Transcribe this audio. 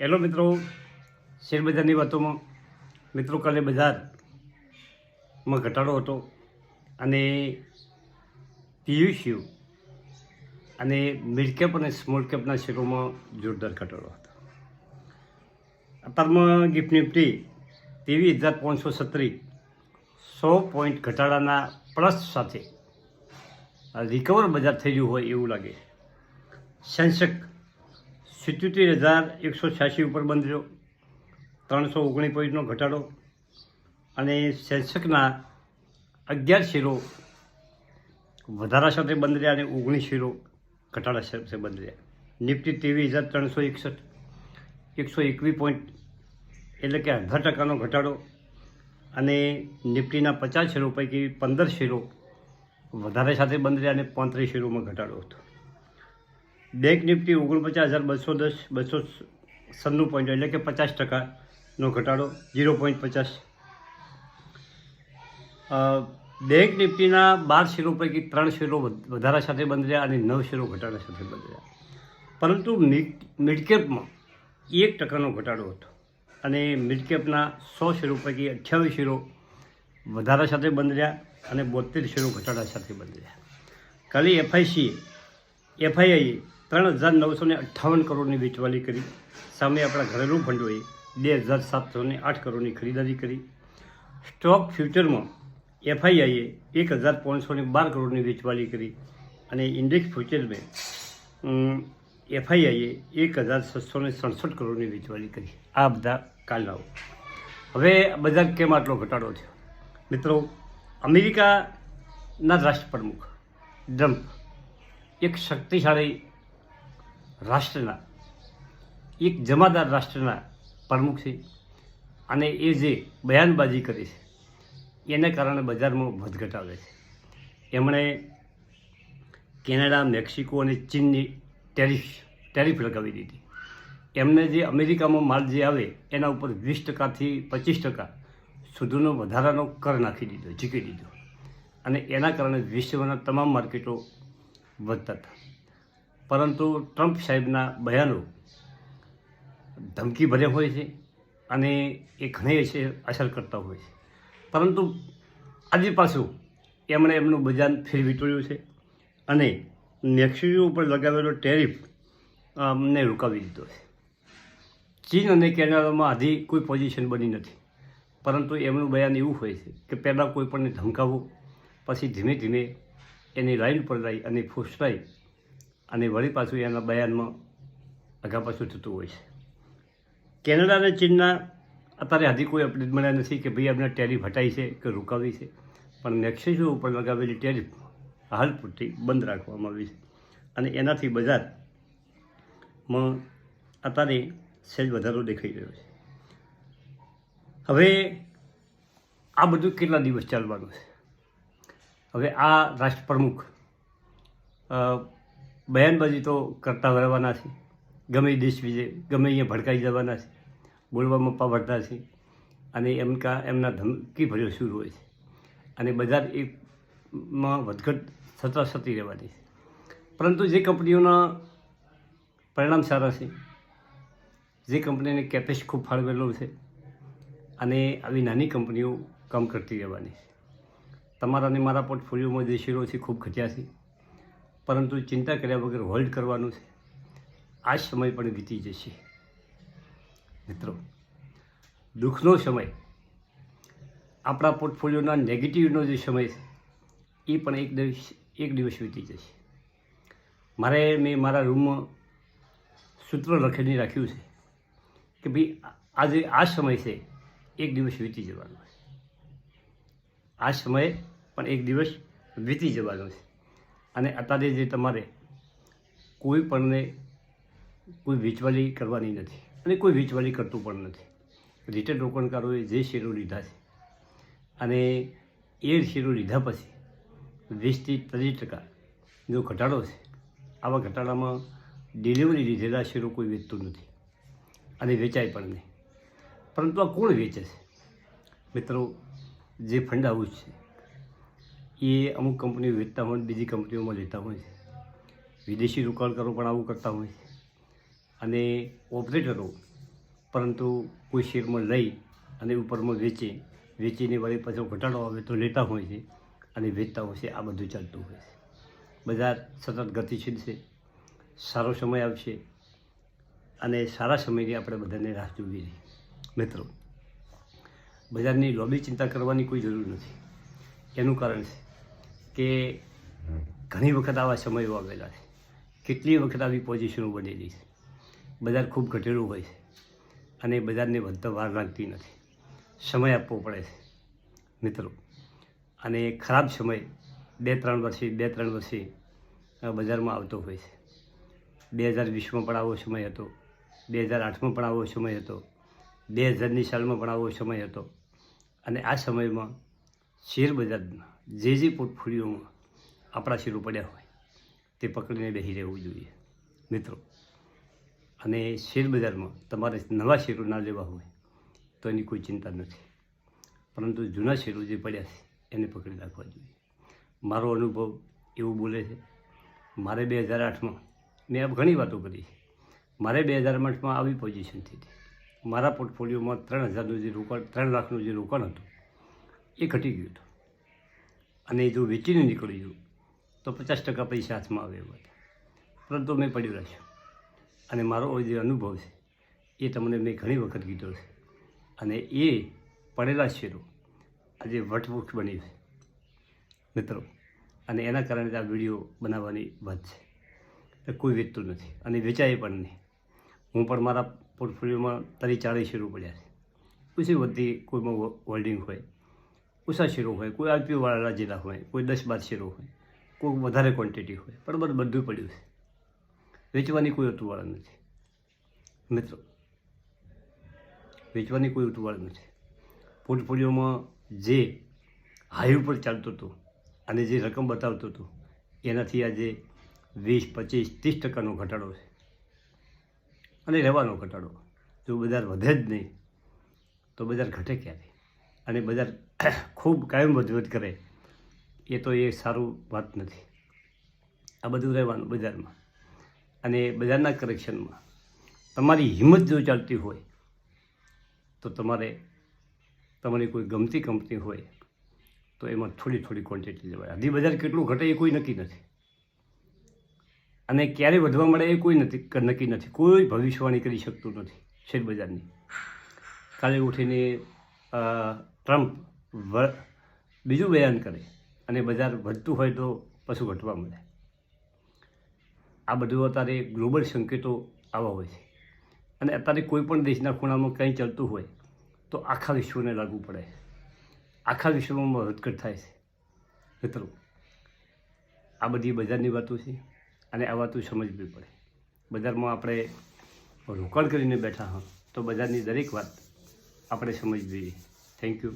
Hello મિત્રો, શેરબજારની વાતોમાં મિત્રો કાલે બજારમાં ઘટાડો હતો અને પીયુસીયુ અને મિડ કેપ અને સ્મોલ કેપના શેરોમાં જોરદાર ઘટાડો હતો. અત્યારમાં ગિફ્ટ નિફ્ટી 23,570 100 પોઈન્ટ ઘટાડાના પ્લસ સાથે રિકવર બજાર થઈ ગયું હોય એવું લાગે. સેન્સેક્સ 77,186 ઉપર બંધ રહ્યો, 319 પોઈન્ટનો ઘટાડો અને સેન્સેક્સના 11 શેરો વધારા સાથે બંધ રહ્યા અને 19 શેરો ઘટાડા સાથે બંધ રહ્યા. નિફ્ટી 23,361 121 પોઈન્ટ એટલે કે 0.5% ઘટાડો અને નિફ્ટીના 50 શેરો પૈકી 15 શેરો વધારે સાથે બંધ રહ્યા અને 35 શેરોમાં ઘટાડો હતો. બેંક નિફ્ટી 49,210 296 પોઈન્ટ એટલે કે 50%નો ઘટાડો 0.50. બેંક નિફ્ટીના 12 શેરો પૈકી 3 શેરો વધારા સાથે બંધ રહ્યા અને 9 શેરો ઘટાડા સાથે બંધ રહ્યા. પરંતુ મિડકેપમાં 1%નો ઘટાડો હતો અને મિડકેપના 100 શેરો પૈકી 28 શેરો વધારા સાથે બંધ રહ્યા અને 72 શેરો ઘટાડા સાથે બંધ રહ્યા. કાલે એફઆઈઆઈએ 3,958 કરોડની વેચવાલી કરી. સામે આપણા ઘરેલું ફંડોએ 2,708 કરોડની ખરીદારી કરી. સ્ટોક ફ્યુચરમાં એફઆઈઆઈએ 1,512 કરોડની વેચવાલી કરી અને ઇન્ડેક્સ ફ્યુચરમાં એફઆઈઆઈએ 1,667 કરોડની વેચવાલી કરી. આ બધા કાલનાઓ. હવે બજાર કેમ આટલો ઘટાડો છે મિત્રો? અમેરિકાના રાષ્ટ્રપ્રમુખ ટ્રમ્પ એક શક્તિશાળી રાષ્ટ્રના, એક જમાદાર રાષ્ટ્રના પ્રમુખ છે અને એ જે બયાનબાજી કરી છે એને કારણે બજારમાં વધઘટ આવે છે. એમણે કેનેડા, મેક્સિકો અને ચીનની ટેરિફ લગાવી દીધી. એમને જે અમેરિકામાં માલ જે આવે એના ઉપર 20%થી 25% સુધીનો વધારાનો કર નાખી દીધો, ઝીકી દીધો અને એના કારણે વિશ્વના તમામ માર્કેટો વધતા હતા. પરંતુ ટ્રમ્પ સાહેબના બયાનો ધમકી ભર્યા હોય છે અને એ ઘણી અસર કરતા હોય છે. પરંતુ આજે પાછું એમણે એમનું બજાર ફેરવી તોડ્યું છે અને મેક્સિકો ઉપર લગાવેલો ટેરિફ ને રોકાવી દીધો છે. ચીન અને કેનેડામાં હજી કોઈ પોઝિશન બની નથી, પરંતુ એમનું બયાન એવું હોય છે કે પહેલાં કોઈ પણને ધમકાવવું, પછી ધીમે ધીમે એની લાઈન પર લાવી અને ફૂસરાઈ અને વળી પાછું એના બયાનમાં આગા પાછું થતું હોય છે. કેનેડા અને ચીનના અત્યારે હજી કોઈ અપડેટ મળ્યા નથી કે ભાઈ એમને ટેરિફ હટાવી છે કે રોકાવી છે, પણ મેક્સિકો ઉપર લગાવેલી ટેરિફ હાલ પૂરતી બંધ રાખવામાં આવી છે અને એનાથી બજારમાં અત્યારે સહેજ વધારો દેખાઈ રહ્યો છે. હવે આ બધું કેટલા દિવસ ચાલવાનું છે? હવે આ રાષ્ટ્રપ્રમુખ બયાનબાજી તો કરતા રહેવાના છે, ગમે દેશ વિશે ગમે અહીંયા ભડકાઈ જવાના છે, બોલવામાં પાવડતા છે અને એમના ધમકી ભર્યો સૂર હોય છે અને બજાર એમાં વધઘટ થતી રહેવાની છે. પરંતુ જે કંપનીઓના પરિણામ સારા છે, જે કંપનીને કેપેસ ખૂબ ફાળવેલો છે અને આવી નાની કંપનીઓ કામ કરતી રહેવાની છે. તમારા અને મારા પોર્ટફોલિયોમાં જે શેરો છે ખૂબ ઘટ્યા છે, પરંતુ ચિંતા કર્યા વગર હોલ્ડ કરવાનું છે. આ સમય પણ વીતી જશે મિત્રો. દુઃખનો સમય, આપણા પોર્ટફોલિયોના નેગેટિવનો જે સમય છે એ પણ એક દિવસ વીતી જશે. મેં મારા રૂમમાં સૂત્ર લખીને રાખ્યું છે કે ભાઈ આજે આ સમય છે એક દિવસ વીતી જવાનો છે. આ સમયે પણ એક દિવસ વીતી જવાનો છે અને અત્યારે જે તમારે કોઈ પણને કોઈ વેચવાલી કરવાની નથી અને કોઈ વેચવાલી કરતું પણ નથી. રિટેલ રોકાણકારોએ જે શેરો લીધા છે અને એ શેરો લીધા પછી 20થી 30% જો ઘટાડો છે, આવા ઘટાડામાં ડિલિવરી લીધેલા શેરો કોઈ વેચતું નથી અને વેચાય પણ નહીં. પરંતુ આ કોણ વેચે છે મિત્રો? જે ફંડ હાઉસ છે એ અમુક કંપનીઓ વેચતા હોય, બીજી કંપનીઓમાં લેતા હોય છે. વિદેશી રોકાણકારો પણ આવું કરતા હોય છે અને ઓપરેટરો પરંતુ કોઈ શેરમાં લઈ અને ઉપરમાં વેચીને વળી પાછો ઘટાડો આવે તો લેતા હોય છે અને વેચતા હોય છે. આ બધું ચાલતું હોય છે. બજાર સતત ગતિશીલ છે. સારો સમય આવશે અને સારા સમયની આપણે બધાને રાહ જોવી રહી. મિત્રો, બજારની લોબી ચિંતા કરવાની કોઈ જરૂર નથી. એનું કારણ છે કે ઘણી વખત આવા સમયો આવેલા છે. કેટલી વખત આવી પોઝિશનો બનેલી છે. બજાર ખૂબ ઘટેલું હોય છે અને બજારને વધતા વાર લાગતી નથી. સમય આપવો પડે છે મિત્રો. અને ખરાબ સમય 2-3 વર્ષે બજારમાં આવતો હોય છે. 2020માં પણ આવો સમય હતો, 2008માં પણ આવો સમય હતો, 2000ની સાલમાં પણ આવો સમય હતો. અને આ સમયમાં શેર બજારના જે પોર્ટફોલિયોમાં આપણા શેરો પડ્યા હોય તે પકડીને બેસી રહેવું જોઈએ મિત્રો. અને શેર બજારમાં તમારે નવા શેરો ના લેવા હોય તો એની કોઈ ચિંતા નથી, પરંતુ જૂના શેરો જે પડ્યા છે એને પકડી રાખવા જોઈએ. મારો અનુભવ એવું બોલે છે. મારે 2008માં મેં ઘણી વાતો કરી. મારે 2008માં આવી પોઝિશન થઈ હતી. મારા પોર્ટફોલિયોમાં 3,000નું જે રોકાણ, 3 લાખનું જે રોકાણ હતું એ ઘટી ગયું હતું. અને જો વેચીને નીકળી ગયું તો 50% પૈસા હાથમાં આવે એવા હતા. પરંતુ મેં પડ્યું રાખ્યું. અને મારો જે અનુભવ છે એ તમને મેં ઘણી વખત કીધો છે. અને એ પડેલા શેરો આજે વટવૃક્ષ બની છે મિત્રો. અને એના કારણે આ વિડીયો બનાવવાની વાત છે. કોઈ વેચતું નથી અને વેચાય પણ નહીં. હું પણ મારા પોર્ટફોલિયોમાં 30-40 શેરો પડ્યા છે. ઓછી વધતી કોઈમાં હોલ્ડિંગ હોય, ઓછા શેરો હોય, કોઈ આઈપીઓવાળા રાજેલા હોય, કોઈ 10-12 શેરો હોય, કોઈ વધારે ક્વોન્ટિટી હોય, પણ બધું પડ્યું છે. વેચવાની કોઈ ઉતાવળ નથી મિત્રો. વેચવાની કોઈ ઉતાવળ નથી. પોર્ટફોલિયોમાં જે હાઈ ઉપર ચાલતું હતું અને જે રકમ બતાવતું હતું એનાથી આજે 20-25-30% ઘટાડો છે. અને રહેવાનો ઘટાડો. જો બજાર વધે જ નહીં તો બજાર ઘટે ક્યારે? અને બજાર ખૂબ કાયમ વધઘટ કરે એ તો એ સારું વાત નથી. આ બધું રહેવાનું બજારમાં. અને બજારના કરેક્શનમાં તમારી હિંમત જો ચાલતી હોય તો તમારી કોઈ ગમતી કંપની હોય તો એમાં થોડી ક્વોન્ટિટી લેવાય. હજી બજાર કેટલું ઘટે એ કોઈ નક્કી નથી. અને ક્યારે વધવા મળે એ કોઈ નક્કી નથી. કોઈ ભવિષ્યવાણી કરી શકતું નથી શેર બજારની. કાલે ઉઠીને ટ્રમ્પ બીજું બયાન કરે અને બજાર વધતું હોય તો પાછું ઘટવા મળે. આ બધું અત્યારે ગ્લોબલ સંકેતો આવા હોય છે. અને અત્યારે કોઈ પણ દેશના ખૂણામાં કંઈ ચાલતું હોય તો આખા વિશ્વને લાગુ પડે છે. આખા વિશ્વમાં વધઘટ થાય છે મિત્રો. આ બધી બજારની વાતો છે અને આ વાતો સમજવી પડે. બજારમાં આપણે રોકાણ કરીને બેઠા હોય તો બજારની દરેક વાત આપણે સમજવી જોઈએ. Thank you.